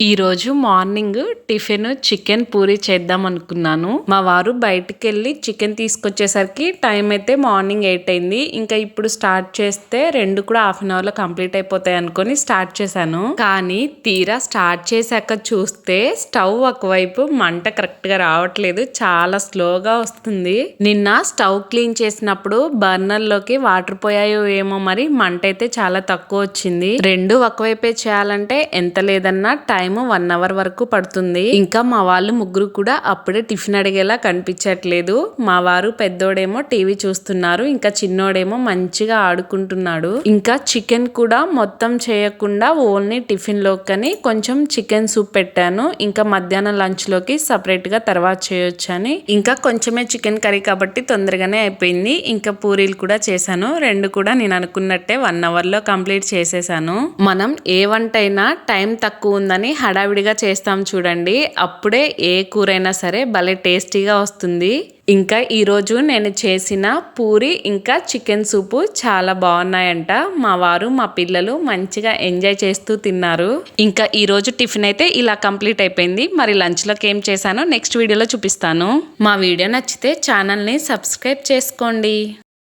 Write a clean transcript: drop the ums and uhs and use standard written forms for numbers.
ఈరోజు morning tiffin chicken puri చేద్దాం అనుకున్నాను. మా వారు బయటికి వెళ్ళి చికెన్ తీసుకొచ్చేసరికి టైం అయితే మార్నింగ్ 8 అయింది. ఇంకా ఇప్పుడు స్టార్ట్ చేస్తే 2 కూడా హాఫ్ అన్ అవర్ లో కంప్లీట్ అయిపోతాయి అనుకుని స్టార్ట్ చేశాను. కానీ తీరా స్టార్ట్ చేశాక చూస్తే స్టవ్ ఒకవైపు మంట కరెక్ట్ గా రావట్లేదు, చాలా స్లోగా వస్తుంది. నిన్న స్టవ్ క్లీన్ చేసినప్పుడు బర్నర్ లోకి వాటర్ పోయాయో ఏమో, మరి మంట అయితే చాలా తక్కువ వచ్చింది. 2 ఒకవైపే చేయాలంటే ఎంత లేదన్నా టైం 1 అవర్ వరకు పడుతుంది. ఇంకా మా వాళ్ళు ముగ్గురు కూడా అప్పుడే టిఫిన్ అడిగేలా కనిపించట్లేదు. మా వారు పెద్దోడేమో టీవీ చూస్తున్నారు, ఇంకా చిన్నోడేమో మంచిగా ఆడుకుంటున్నాడు. ఇంకా చికెన్ కూడా మొత్తం చేయకుండా ఓన్లీ టిఫిన్ లోకని కొంచెం చికెన్ సూప్ పెట్టాను. ఇంకా మధ్యాహ్నం లంచ్ లోకి సపరేట్ గా తర్వాత చేయొచ్చని. ఇంకా కొంచెమే చికెన్ కర్రీ కాబట్టి తొందరగానే అయిపోయింది. ఇంకా పూరీలు కూడా చేశాను. 2 కూడా నేను అనుకున్నట్టే 1 అవర్ లో కంప్లీట్ చేసేసాను. మనం ఏ వంట అయినా టైం తక్కువ ఉందని హడావిడిగా చేస్తాం చూడండి, అప్పుడే ఏ కూరైనా సరే భలే టేస్టీగా వస్తుంది. ఇంకా ఈరోజు నేను చేసిన పూరి ఇంకా చికెన్ సూపు చాలా బాగున్నాయంట. మా వారు మా పిల్లలు మంచిగా ఎంజాయ్ చేస్తూ తిన్నారు. ఇంకా ఈరోజు టిఫిన్ అయితే ఇలా కంప్లీట్ అయిపోయింది. మరి లంచ్లోకి ఏం చేశానో నెక్స్ట్ వీడియోలో చూపిస్తాను. మా వీడియో నచ్చితే ఛానల్ని సబ్స్క్రైబ్ చేసుకోండి.